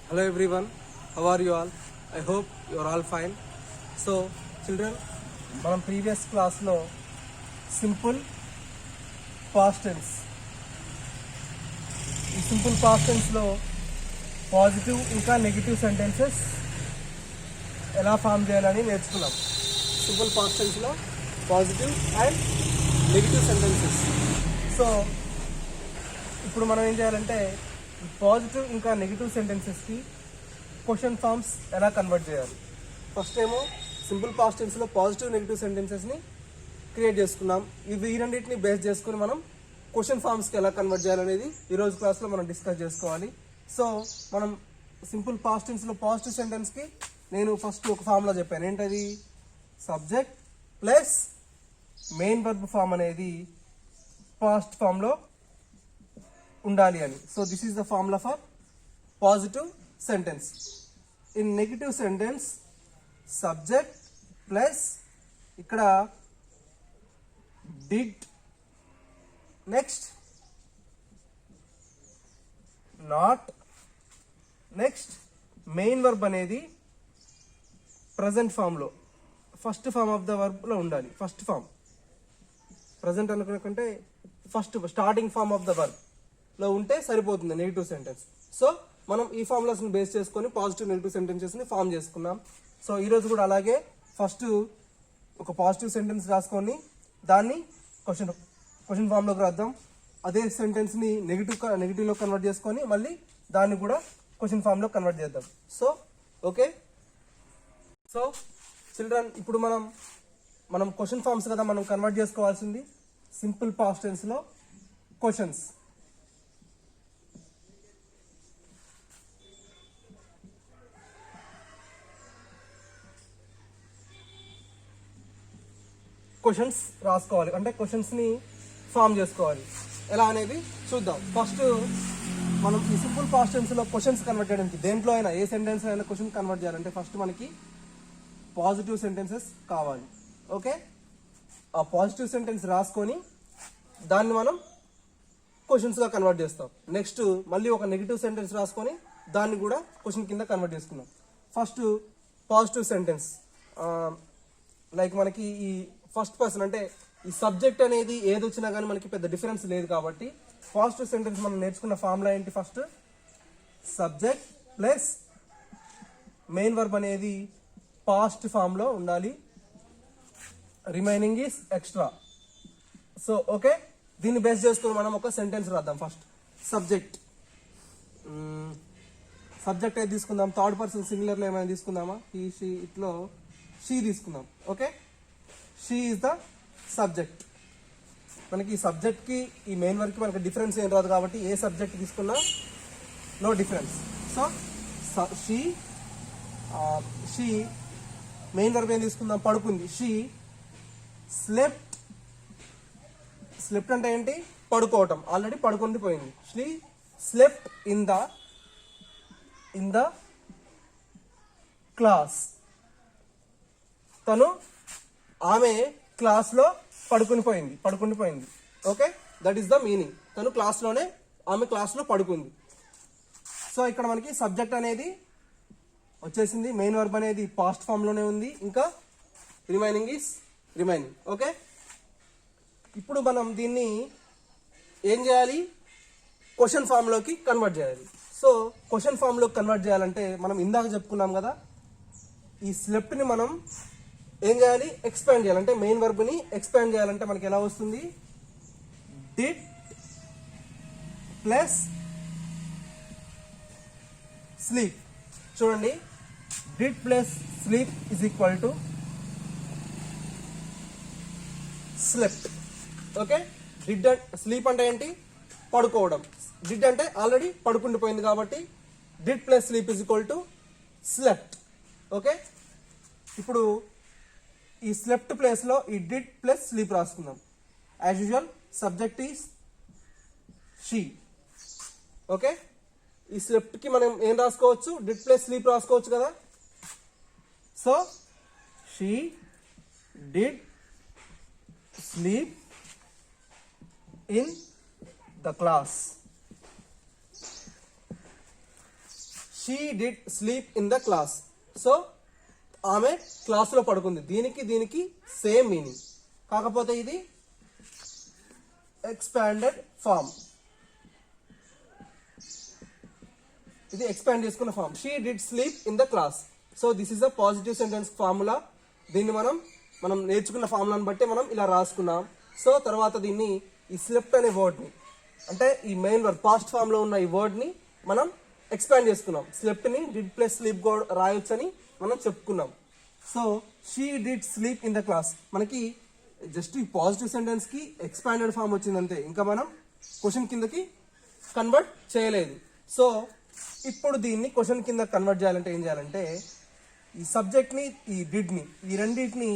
Hello everyone, how are you all? I hope you are all fine. So children, మనం previous క్లాస్లో simple past tense, ఈ simple past టెన్స్లో positive ఇంకా negative sentences ఎలా form చేయాలని నేర్చుకున్నాం. సింపుల్ పాస్ట్ టెన్స్లో positive and negative sentences. So ఇప్పుడు మనం ఏం చేయాలంటే పాజిటివ్ ఇంకా నెగిటివ్ సెంటెన్సెస్కి క్వశ్చన్ ఫామ్స్ ఎలా కన్వర్ట్ చేయాలి. ఫస్ట్ ఏమో సింపుల్ పాస్ట్ టెన్స్లో పాజిటివ్ నెగిటివ్ సెంటెన్సెస్ని క్రియేట్ చేసుకున్నాం. ఈ రెండింటిని బేస్ చేసుకుని మనం క్వశ్చన్ ఫామ్స్కి ఎలా కన్వర్ట్ చేయాలనేది ఈరోజు క్లాస్లో మనం డిస్కస్ చేసుకోవాలి. సో మనం సింపుల్ పాస్ట్ టెన్స్లో పాజిటివ్ సెంటెన్స్కి నేను ఫస్ట్ ఒక ఫామ్లో చెప్పాను. ఏంటది? Subject plus main verb form అనేది పాస్ట్ ఫామ్లో ఉండాలి అని. So this is the formula for positive sentence. In negative sentence subject plus ఇక్కడ did, next not, next main verb అనేది ప్రజెంట్ ఫామ్లో ఫస్ట్ ఫామ్ ఆఫ్ ద వర్బ్లో ఉండాలి. ఫస్ట్ ఫామ్ ప్రజెంట్ అనుకుంటే first starting form of the verb లో ఉంటే సరిపోతుంది negative sentence. So మనం ఈ ఫార్ములాస్ని బేస్ చేసుకొని పాజిటివ్ నెగిటివ్ సెంటెన్సెస్ని ఫామ్ చేసుకున్నాం. సో ఈరోజు కూడా అలాగే ఫస్ట్ ఒక పాజిటివ్ సెంటెన్స్ రాసుకొని దాన్ని క్వశ్చన్ ఫామ్లోకి రాద్దాం. అదే సెంటెన్స్ని నెగిటివ్లో కన్వర్ట్ చేసుకొని మళ్ళీ దాన్ని కూడా క్వశ్చన్ ఫామ్లో కన్వర్ట్ చేద్దాం. So okay. సో చిల్డ్రన్, ఇప్పుడు మనం క్వశ్చన్ ఫామ్స్ కదా మనం కన్వర్ట్ చేసుకోవాల్సింది. సింపుల్ పాస్ట్ టెన్స్లో క్వశ్చన్స్. క్వశ్చన్స్ రాసుకోవాలి, అంటే క్వశ్చన్స్ని ఫామ్ చేసుకోవాలి. ఎలా అనేది చూద్దాం. ఫస్ట్ మనం ఈ సింపుల్ పాస్ట్ టెన్స్లో క్వశ్చన్స్ కన్వర్ట్ చేయడానికి దేంట్లో అయినా ఏ సెంటెన్స్ అయినా క్వశ్చన్ కన్వర్ట్ చేయాలంటే ఫస్ట్ మనకి పాజిటివ్ సెంటెన్సెస్ కావాలి. ఓకే, ఆ పాజిటివ్ సెంటెన్స్ రాసుకొని దాన్ని మనం క్వశ్చన్స్గా కన్వర్ట్ చేస్తాం. నెక్స్ట్ మళ్ళీ ఒక నెగిటివ్ సెంటెన్స్ రాసుకొని దాన్ని కూడా క్వశ్చన్ కింద కన్వర్ట్ చేసుకున్నాం. ఫస్ట్ పాజిటివ్ సెంటెన్స్, లైక్ మనకి ఈ ఫస్ట్ పర్సన్ అంటే ఈ సబ్జెక్ట్ అనేది ఏది వచ్చినా కానీ మనకి పెద్ద డిఫరెన్స్ లేదు కాబట్టి పాజిటివ్ సెంటెన్స్ మనం నేర్చుకున్న ఫార్ములా ఏంటి? First subject plus main verb అనేది పాస్ట్ ఫామ్లో ఉండాలి, remaining is extra. So okay, దీన్ని బేస్ చేసుకుని మనం ఒక సెంటెన్స్ రాద్దాం. ఫస్ట్ సబ్జెక్ట్ ఏది తీసుకుందాం? థర్డ్ పర్సన్ సింగులర్లో ఏమైనా తీసుకుందామా? ఈ షీ, ఇట్లో షీ తీసుకుందాం. Okay, she is the subject. మనకి ఈ సబ్జెక్ట్కి ఈ మెయిన్ వర్క్కి మనకి డిఫరెన్స్ ఏం రాదు కాబట్టి ఏ సబ్జెక్ట్ తీసుకున్నా no difference. So she main work ఏం తీసుకుందాం? పడుకుంది. She slept. స్లెప్ట్ అంటే ఏంటి? పడుకోవటం. ఆల్రెడీ పడుకుండి పోయింది. She slept in the class. ఆమె క్లాస్లో పడుకుని పోయింది. Okay, that is the meaning. తను క్లాస్లోనే, ఆమె క్లాస్లో పడుకుంది. సో ఇక్కడ మనకి సబ్జెక్ట్ అనేది వచ్చేసింది, మెయిన్ వర్బ్ అనేది పాస్ట్ ఫామ్లోనే ఉంది, ఇంకా రిమైనింగ్ ఈస్ రిమైనింగ్. ఓకే, ఇప్పుడు మనం దీన్ని ఏం చేయాలి? క్వశ్చన్ ఫామ్లోకి కన్వర్ట్ చేయాలి. సో క్వశ్చన్ ఫామ్లోకి కన్వర్ట్ చేయాలంటే మనం ఇందాక చెప్పుకున్నాం కదా, ఈ స్లెప్ట్ని మనం ఏం చేయాలి? ఎక్స్పాండ్ చేయాలి. అంటే మెయిన్ వర్బ్ని ఎక్స్పాండ్ చేయాలంటే మనకి ఎలా వస్తుంది? Did plus sleep. చూడండి, did plus sleep is equal to slept. Okay, did sleep అంటే ఏంటి? పడుకోవడం. డిడ్ అంటే ఆల్రెడీ పడుకుండిపోయింది కాబట్టి did plus sleep is equal to slept. Okay, ఇప్పుడు ఈ స్లెప్ట్ ప్లేస్లో ఈ డిడ్ ప్లస్ స్లీప్ రాసుకుందాం. As usual subject is she. Okay, ఈ స్లెప్ట్కి మనం ఏం రాసుకోవచ్చు? డిడ్ ప్లస్ స్లీప్ రాసుకోవచ్చు కదా. So she did sleep in the class. She did sleep in the class. So ఆమె క్లాస్లో పడుకుంది. దీనికి సేమ్ మీనింగ్, కాకపోతే ఇది ఎక్స్పాండెడ్ ఫామ్. ఇది ఎక్స్పాండ్ చేసుకున్న form. She did sleep in the class. So this is a positive sentence formula. దీన్ని మనం నేర్చుకున్న ఫార్ములాని బట్టి మనం ఇలా రాసుకున్నాం. సో తర్వాత దీన్ని ఈ స్లిప్ట్ అనే వర్డ్ని, అంటే ఈ మెయిన్ వర్డ్ పాస్ట్ ఫామ్లో ఉన్న ఈ వర్డ్ని మనం ఎక్స్పాండ్ చేసుకున్నాం. స్లిప్ట్ని డిడ్ ప్లస్ స్లీప్ కూడా రాయొచ్చని మనం చెప్పుకున్నాం. So she did sleep in the class. మనకి జస్ట్ ఈ పాజిటివ్ సెంటెన్స్కి ఎక్స్పాండెడ్ ఫామ్ వచ్చింది అంతే, ఇంకా మనం క్వశ్చన్ కిందకి కన్వర్ట్ చేయలేదు. సో ఇప్పుడు దీన్ని క్వశ్చన్ కింద కన్వర్ట్ చేయాలంటే ఏం చేయాలంటే ఈ సబ్జెక్ట్ని ఈ డిడ్ని ఈ రెండింటిని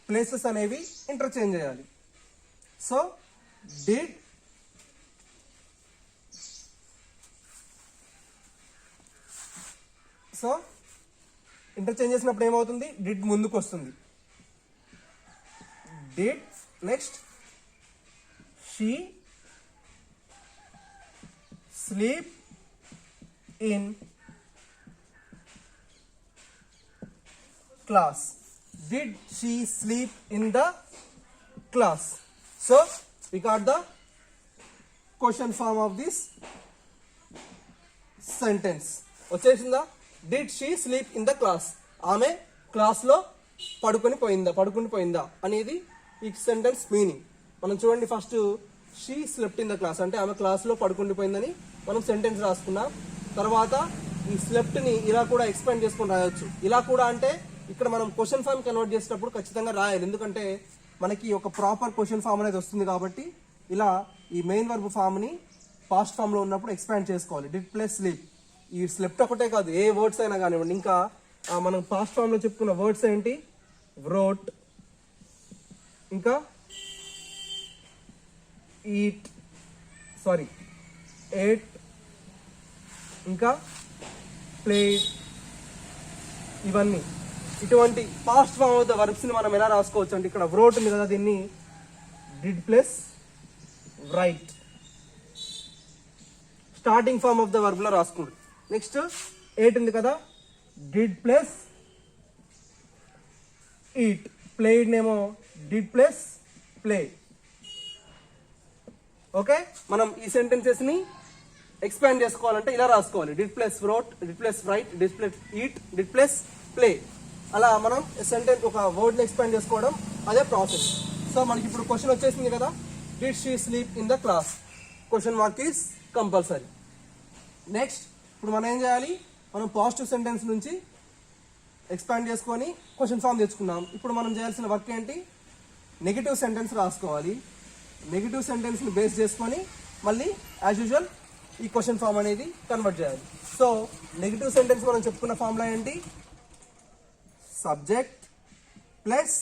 ప్లేసెస్ అనేవి ఇంటర్చేంజ్ చేయాలి. సో డిడ్ ఇంటర్చేంజ్ చేసినప్పుడు ఏమవుతుంది, డిడ్ ముందుకు వస్తుంది. Did next she sleep in class. Did she sleep in the class? So we got the question form of this sentence. వచ్చేసిందా? Did she sleep in the class? ఆమె క్లాస్లో పడుకుని పోయిందా అనేది ఈ సెంటెన్స్ మీనింగ్. మనం చూడండి, first she slept in the class అంటే ఆమె క్లాస్లో పడుకుండిపోయిందని మనం సెంటెన్స్ రాసుకున్నాం. తర్వాత ఈ స్లెప్ట్ని ఇలా కూడా ఎక్స్పాండ్ చేసుకొని రాయొచ్చు. ఇలా కూడా అంటే ఇక్కడ మనం క్వశ్చన్ ఫామ్ కన్వర్ట్ చేసేటప్పుడు ఖచ్చితంగా రాయాలి, ఎందుకంటే మనకి ఒక ప్రాపర్ క్వశ్చన్ ఫామ్ అనేది వస్తుంది కాబట్టి ఇలా ఈ మెయిన్ వర్బ్ ఫామ్ని పాస్ట్ ఫామ్లో ఉన్నప్పుడు ఎక్స్పాండ్ చేసుకోవాలి. Did plus sleep. ఈ స్లెప్ట్ ఒకటే కాదు, ఏ వర్డ్స్ అయినా కానివ్వండి. ఇంకా మనం పాస్ట్ ఫామ్లో చెప్పుకున్న వర్డ్స్ ఏంటి, వ్రోట్, ఇంకా ఎయిట్, ఇంకా ప్లేడ్, ఇవన్నీ ఇటువంటి పాస్ట్ ఫామ్ ఆఫ్ ద వర్బ్స్ని మనం ఎలా రాసుకోవచ్చు అంటే ఇక్కడ వ్రోట్ ఉంది కదా, దీన్ని did plus write starting form of the వర్బ్లో రాసుకుంటాం. నెక్స్ట్ ఎయిట్ ఉంది కదా, డిడ్ ప్లస్ ఈట్. ప్లేడ్ నేమో డిడ్ ప్లస్ ప్లే. ఓకే, మనం ఈ సెంటెన్సెస్ని ఎక్స్పాండ్ చేసుకోవాలంటే ఇలా రాసుకోవాలి. Did plus wrote, did plus write, did plus eat, did plus play. అలా మనం సెంటెన్స్ ఒక వర్డ్ని ఎక్స్పాండ్ చేసుకోవడం అదే ప్రాసెస్. సో మనకి ఇప్పుడు క్వశ్చన్ వచ్చేసింది కదా, did she sleep in the class. Question mark is compulsory. Next ఇప్పుడు మనం ఏం చేయాలి, మనం పాజిటివ్ సెంటెన్స్ నుంచి ఎక్స్పాండ్ చేసుకొని క్వశ్చన్ ఫామ్ తెచ్చుకున్నాం. ఇప్పుడు మనం చేయాల్సిన వర్క్ ఏంటి, నెగిటివ్ సెంటెన్స్ రాసుకోవాలి. నెగిటివ్ సెంటెన్స్ని బేస్ చేసుకొని మళ్ళీ యాజ్ యూజువల్ ఈ క్వశ్చన్ ఫామ్ అనేది కన్వర్ట్ చేయాలి. సో నెగిటివ్ సెంటెన్స్ మనం చెప్పుకున్న ఫార్ములా ఏంటి, subject plus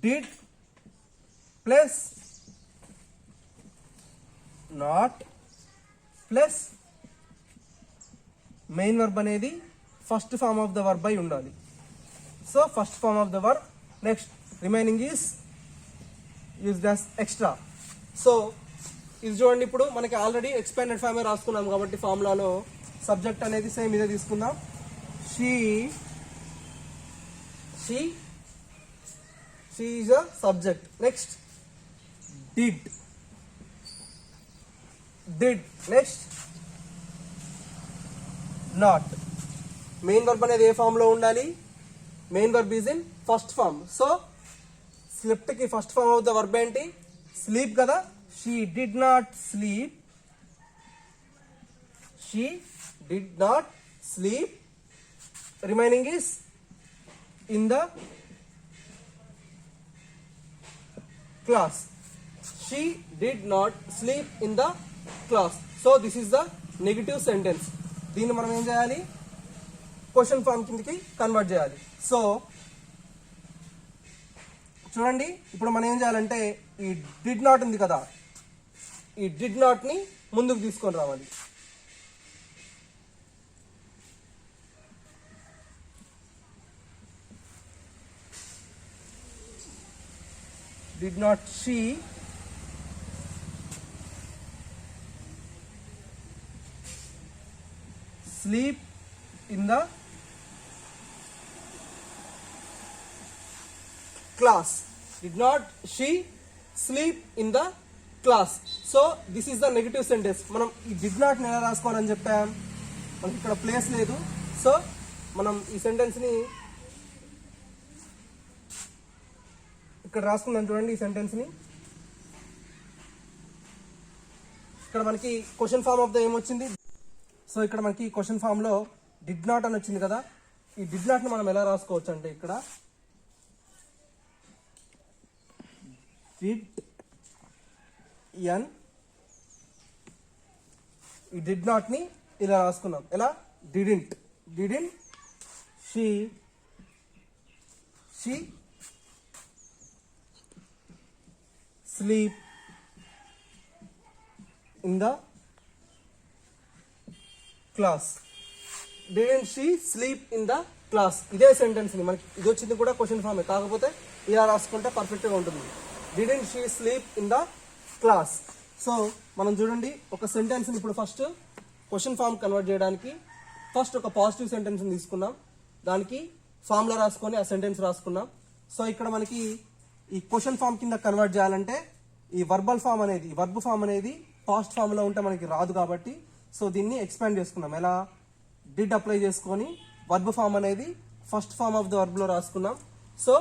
did plus not plus main verb అనేది first form of the verb అయి ఉండాలి. So first form of the verb, next remaining is used as extra. So ఇది చూడండి, ఇప్పుడు మనకి ఆల్రెడీ ఎక్స్పాండెడ్ ఫామే రాసుకున్నాం కాబట్టి ఫార్ములాలో సబ్జెక్ట్ అనేది సేమ్ ఇదే తీసుకుందాం. She is a subject. Next did next not. Main verb అనేది ఏ ఫామ్లో ఉండాలి, main verb is in first form. So స్లిప్ట్కి first form of the verb ఏంటి, స్లీప్ కదా. She did not sleep. Remaining is in the class. She did not sleep in the class. So this is the negative sentence. దీన్ని మనం ఏం చేయాలి, question form కిందకి convert చేయాలి. So చూడండి, ఇప్పుడు మనం ఏం చేయాలంటే ఈ డిడ్ నాట్ ఉంది కదా, ఈ డిడ్ నాట్ని ముందుకు తీసుకొని రావాలి. Did not she sleep in the class. Did not she sleep in the class? So this is the negative sentence. మనం ఈ did not ని ఎలా రాసుకోవాలని చెప్పాం, మనకి ఇక్కడ ప్లేస్ లేదు. సో మనం ఈ సెంటెన్స్ ని ఇక్కడ రాసుకుందాం. చూడండి ఈ సెంటెన్స్ ని. ఇక్కడ మనకి క్వశ్చన్ ఫామ్ ఆఫ్ ద ఏమొచ్చింది. సో ఇక్కడ మనకి క్వశ్చన్ ఫామ్ లో డిడ్ నాట్ అని వచ్చింది కదా. ఈ డిడ్ నాట్ ని మనం ఎలా రాసుకోవచ్చు అంటే ఇక్కడ డిడ్ ఎన్, ఈ డిడ్ నాట్ ని ఇలా రాసుకున్నాం. ఎలా? Didn't she sleep in the class. Didn't she sleep in the class. ఇదే సెంటెన్స్ ని మనకి ఇది వచ్చింది కూడా క్వశ్చన్ ఫామ్, కాకపోతే ఇలా రాసుకుంటే పర్ఫెక్ట్ గా ఉంటుంది. Didn't she sleep in the class. So మనం చూడండి ఒక సెంటెన్స్ ని ఇప్పుడు ఫస్ట్ క్వశ్చన్ ఫామ్ కన్వర్ట్ చేయడానికి ఫస్ట్ ఒక పాజిటివ్ సెంటెన్స్ ని తీసుకున్నాం, దానికి ఫార్ములా రాసుకొని ఆ సెంటెన్స్ రాసుకున్నాం. సో ఇక్కడ మనకి ఈ క్వశ్చన్ ఫామ్ కింద కన్వర్ట్ చేయాలంటే ఈ వర్బల్ ఫామ్ అనేది, వర్బ్ ఫామ్ అనేది పాస్ట్ ఫామ్ లో ఉంటే మనకి రాదు కాబట్టి సో దీన్ని ఎక్స్పాండ్ చేసుకున్నాం. ఎలా? డిడ్ అప్లై చేసుకొని వర్బ్ ఫామ్ అనేది first form of the verb లో రాసుకున్నాం. సో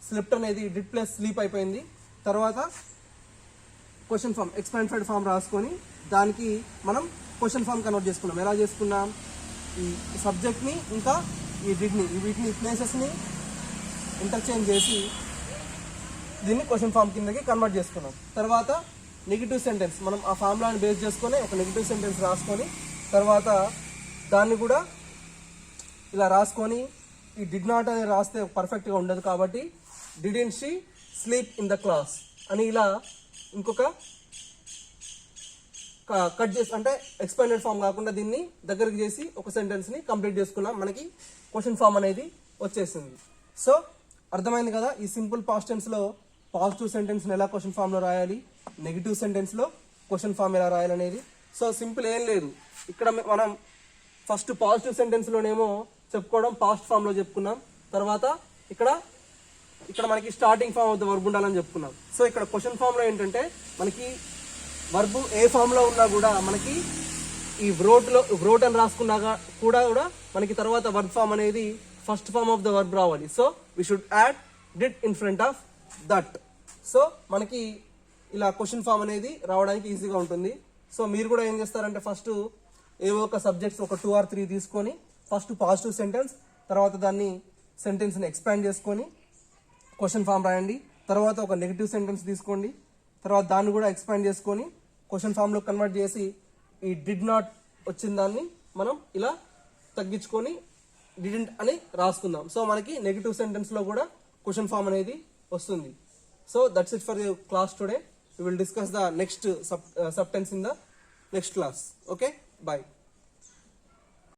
స్లిప్ట్ అనేది డిడ్ ప్లస్ స్లీప్ అయిపోయింది. తర్వాత క్వశ్చన్ ఫామ్ ఎక్స్పాండెడ్ ఫామ్ రాసుకొని దానికి మనం క్వశ్చన్ ఫామ్ కన్వర్ట్ చేసుకున్నాం. ఎలా చేసుకున్నాం? ఈ సబ్జెక్ట్ ని ఇంకా ఈ డిడ్ ని వీటిని ప్లేసెస్ ని ఇంటర్చేంజ్ చేసి దీన్ని క్వశ్చన్ ఫామ్ కిందకి కన్వర్ట్ చేసుకున్నాం. తర్వాత నెగిటివ్ సెంటెన్స్ మనం ఆ ఫార్ములాని బేస్ చేసుకొని ఒక నెగిటివ్ సెంటెన్స్ రాసుకొని తర్వాత దాన్ని కూడా ఇలా రాసుకొని ఈ డిడ్ నాట్ అని రాస్తే పర్ఫెక్ట్గా ఉండదు కాబట్టి didn't she sleep in the class అని ఇలా ఇంకొక కట్ చేసి అంటే ఎక్స్పాండెడ్ ఫామ్ కాకుండా దీన్ని దగ్గరికి చేసి ఒక సెంటెన్స్ని కంప్లీట్ చేసుకున్నాం. మనకి క్వశ్చన్ ఫామ్ అనేది వచ్చేసింది. సో అర్థమైంది కదా ఈ సింపుల్ పాస్ట్ టెన్స్లో పాజిటివ్ సెంటెన్స్ని ఎలా క్వశ్చన్ ఫామ్లో రాయాలి, నెగిటివ్ సెంటెన్స్లో క్వశ్చన్ ఫామ్ ఎలా రాయాలనేది. సో సింపుల్ ఏం లేదు. ఇక్కడ మనం ఫస్ట్ పాజిటివ్ సెంటెన్స్లోనేమో చెప్పుకోవడం పాస్ట్ ఫామ్లో చెప్పుకున్నాం. తర్వాత ఇక్కడ మనకి starting form of the verb ఉండాలని చెప్పుకున్నాం. సో ఇక్కడ క్వశ్చన్ ఫామ్లో ఏంటంటే మనకి వర్బ్ ఏ ఫామ్లో ఉన్నా కూడా మనకి ఈ వ్రోట్ అని రాసుకున్నా కూడా మనకి తర్వాత వర్బ్ ఫామ్ అనేది first form of the verb రావాలి. So we should add did in front of that. సో మనకి ఇలా క్వశ్చన్ ఫామ్ అనేది రావడానికి ఈజీగా ఉంటుంది. సో మీరు కూడా ఏం చేస్తారంటే ఫస్ట్ ఏవో ఒక సబ్జెక్ట్స్ ఒక 2 or 3 తీసుకొని ఫస్ట్ పాజిటివ్ సెంటెన్స్, తర్వాత దాన్ని సెంటెన్స్ని ఎక్స్పాండ్ చేసుకొని క్వశ్చన్ ఫామ్ రాయండి. తర్వాత ఒక నెగిటివ్ సెంటెన్స్ తీసుకోండి, తర్వాత దాన్ని కూడా ఎక్స్పాండ్ చేసుకొని క్వశ్చన్ ఫామ్లో కన్వర్ట్ చేసి ఈ డిడ్ నాట్ వచ్చిన దాన్ని మనం ఇలా తగ్గించుకొని డిడెంట్ అని రాసుకుందాం. సో మనకి నెగిటివ్ సెంటెన్స్లో కూడా క్వశ్చన్ ఫామ్ అనేది వస్తుంది. So that's it for your class today. We will discuss the next subtense in the next class. Okay, bye.